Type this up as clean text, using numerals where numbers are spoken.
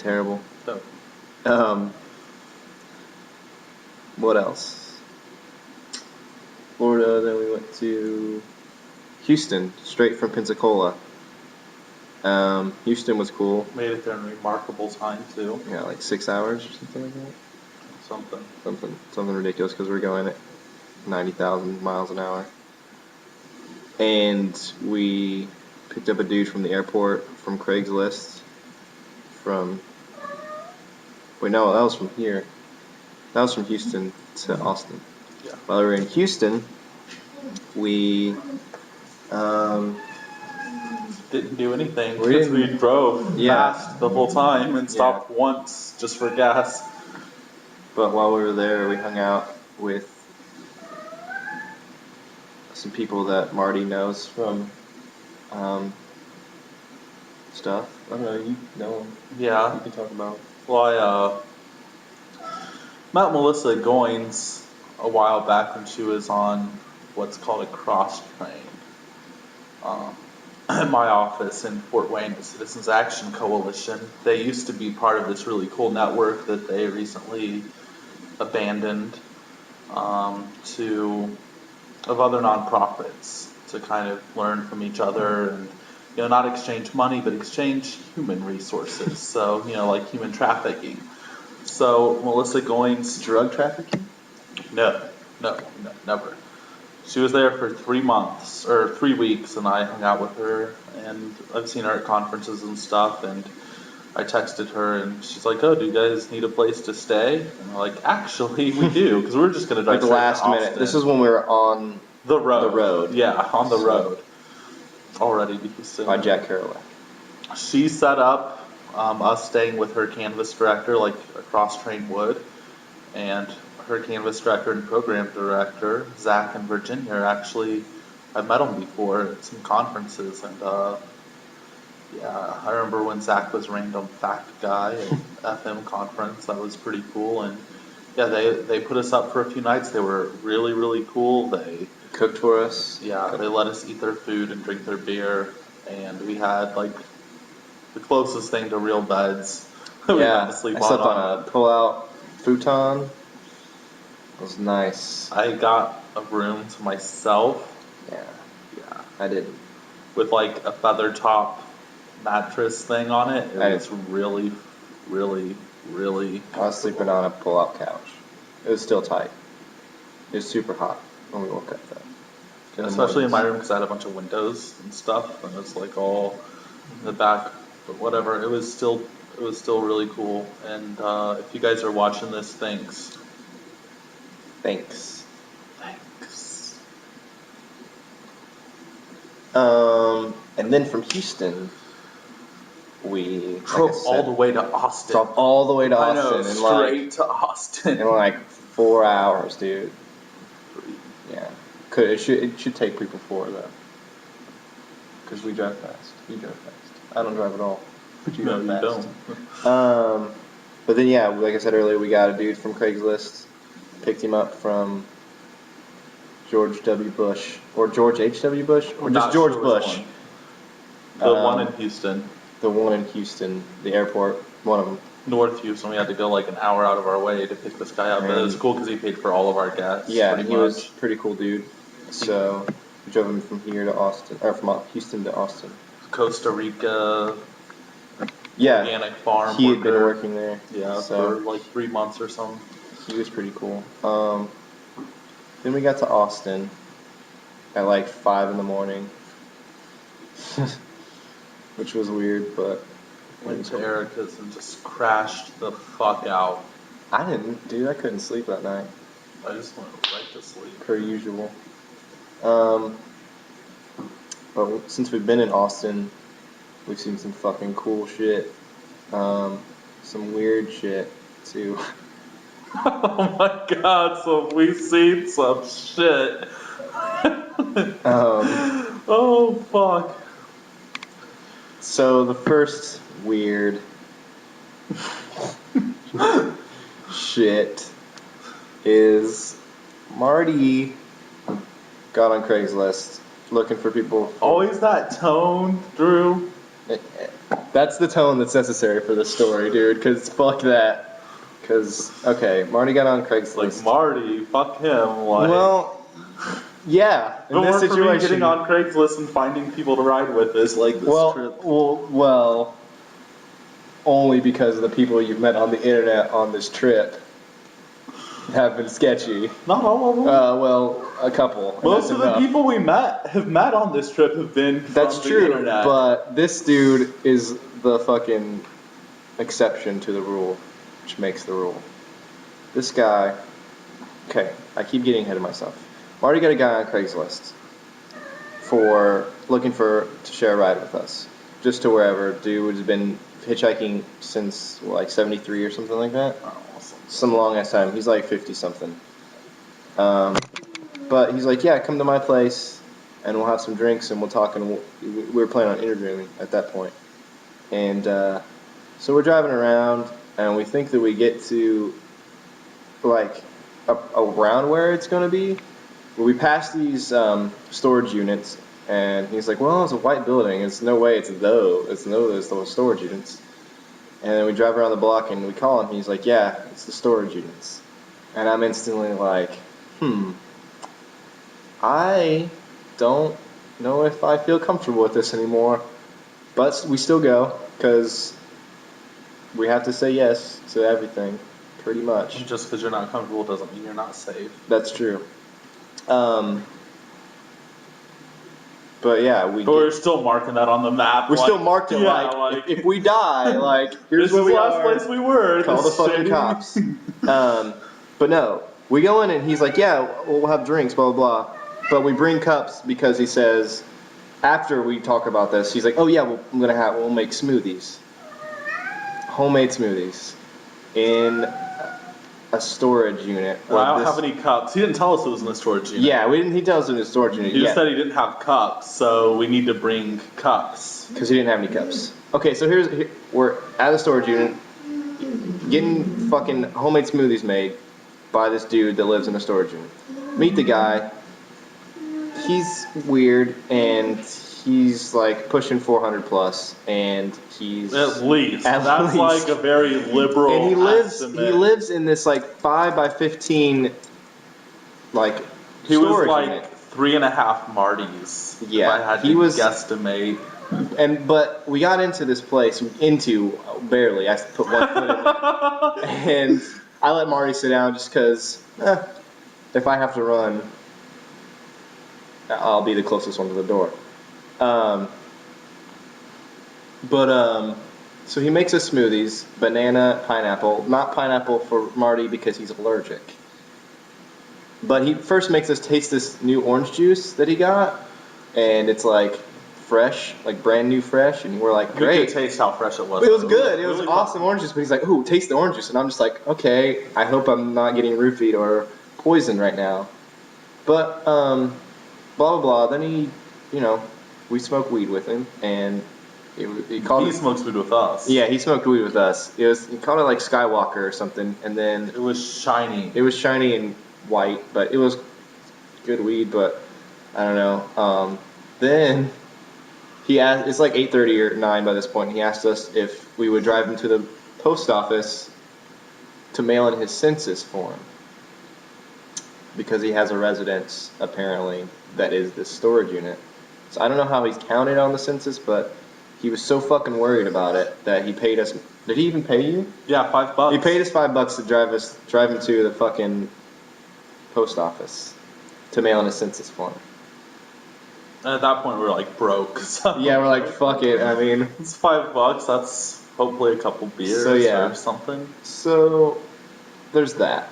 terrible. Oh. What else? Florida, then we went to Houston, straight from Pensacola. Houston was cool. Made it there in remarkable time, too. Yeah, like 6 hours or something like that. Something ridiculous because we're going at 90,000 miles an hour. And we picked up a dude from the airport from Craigslist. Wait, no, that was from here. That was from Houston to Austin. Yeah. While we were in Houston, we didn't do anything because we drove fast the whole time and stopped once just for gas. But while we were there, we hung out with some people that Marty knows from stuff. I don't know, you know them. Yeah. You can talk about. Well, I met Melissa Goins a while back when she was on what's called a cross train. In my office in Fort Wayne, the Citizens Action Coalition. They used to be part of this really cool network that they recently abandoned of other nonprofits to kind of learn from each other and not exchange money but exchange human resources. So like human trafficking. So Melissa Goins, drug trafficking? No, never. She was there for 3 months, or 3 weeks, and I hung out with her, and I've seen her at conferences and stuff, and I texted her, and she's like, oh, do you guys need a place to stay? And I'm like, actually, we do, because we were just going to drive the last minute. This is when we were on the road. The road. Yeah, on the road. Already to Houston. By Jack Caraway. She set up us staying with her canvas director, like across Train would, and her canvas director and program director, Zach and Virginia, actually, I've met them before at some conferences, and I remember when Zach was random fact guy at FM conference. That was pretty cool, and they put us up for a few nights. They were really, really cool. They cooked for us. Yeah, they let us eat their food and drink their beer, and we had like the closest thing to real beds. We had to sleep I slept on a pull-out futon. It was nice. I got a room to myself. Yeah. I did. With like a feather top mattress thing on it. It was really, really, really. I was sleeping on a pull-out couch. It was still tight. It was super hot when we woke up though. Especially in my room because I had a bunch of windows and stuff, and it's like all in the back. But whatever, it was still really cool. And if you guys are watching this, thanks. And then from Houston, we drove all the way to Austin. I know, straight to Austin in like 4 hours, dude. Yeah, it should take people 4 though, because we drive fast. You drive fast. I don't drive at all, but you drive fast. You don't. But then like I said earlier, we got a dude from Craigslist, picked him up from George W. Bush, or George H.W. Bush, or just George Bush. The one in Houston. The one in Houston, the airport, one of them. North Houston, we had to go like an hour out of our way to pick this guy up, but it was cool because he paid for all of our gas. Yeah, he was a pretty cool dude. So we drove him from here to Austin, or from Houston to Austin. Costa Rica. Organic farm. He had been working there. Yeah, for like 3 months or something. He was pretty cool. Then we got to Austin at like 5 in the morning, which was weird, but went to Erica's and just crashed the fuck out. I didn't, dude. I couldn't sleep that night. I just went right to sleep. Per usual. But since we've been in Austin, we've seen some fucking cool shit. Some weird shit too. Oh my god, so we've seen some shit. Oh fuck. So the first weird shit is Marty got on Craigslist looking for people. Always that tone, Drew. That's the tone that's necessary for this story, dude. Because fuck that. Because, okay, Marty got on Craigslist. Like, Marty, fuck him. Like, well, yeah. In this situation, for me getting on Craigslist and finding people to ride with is like this trip. Well, only because of the people you've met on the internet on this trip have been sketchy. Not all of them. Well, a couple. Most of the people we have met on this trip have been from That's the true, internet. but this dude is the fucking exception to the rule, which makes the rule. This guy, okay, I keep getting ahead of myself. Marty got a guy on Craigslist for looking to share a ride with us, just to wherever. Dude has been hitchhiking since like 73 or something like that. Oh, awesome. Some long ass time. He's like 50 something. But he's like, yeah, come to my place and we'll have some drinks and we'll talk. And we were planning on interviewing at that point. And so we're driving around and we think that we get to like around where it's going to be. Well, we pass these storage units and he's like, well, it's a white building. It's no way it's those storage units. And then we drive around the block and we call him. He's like, yeah, it's the storage units. And I'm instantly like, I don't know if I feel comfortable with this anymore. But we still go because we have to say yes to everything, pretty much. Just because you're not comfortable doesn't mean you're not safe. That's true. But yeah, we're still marking that on the map. We're still marked it like if we die, like here's where we are. This is the last place we were. Call the fucking cops. But no, we go in and he's like, yeah, we'll have drinks, blah blah blah. But we bring cups because he says after we talk about this, he's like, oh yeah, we'll make smoothies, homemade smoothies, in a storage unit. Well, I don't have any cups. He didn't tell us it was in a storage unit. Yeah, he tells us it was in a storage unit. He just said he didn't have cups, so we need to bring cups. Because he didn't have any cups. Okay, so we're at a storage unit, getting fucking homemade smoothies made by this dude that lives in a storage unit. Meet the guy. He's weird, and he's like pushing 400 plus, and he's at least that's like a very liberal. And he lives in this like 5 by 15 like he was storage like unit. 3.5 Martys. Yeah, if I had to guesstimate. But we got into this place barely. I put one foot in there, and I let Marty sit down just because if I have to run, I'll be the closest one to the door. So he makes us smoothies, banana, pineapple. Not pineapple for Marty because he's allergic. But he first makes us taste this new orange juice that he got, and it's like fresh, like brand new fresh, and we're like, great. We could taste how fresh it was. It was good. It was really awesome orange juice, but he's like, ooh, taste the orange juice. And I'm just like, okay, I hope I'm not getting roofied or poisoned right now. But, blah, blah, blah. Then we smoked weed with him, and he smoked weed with us. Yeah, he smoked weed with us. He called it like Skywalker or something, and then it was shiny. It was shiny and white, but it was good weed. But I don't know. Then he asked. It's like 8:30 or 9 by this point. And he asked us if we would drive him to the post office to mail in his census form because he has a residence apparently that is this storage unit. So I don't know how he's counted on the census, but he was so fucking worried about it that he paid us. Did he even pay you? Yeah, $5. He paid us $5 to drive him to the fucking post office to mail in a census form. And at that point, we were like broke. So yeah, we're like, fuck it. I mean, it's $5. That's hopefully a couple beers or something. So there's that.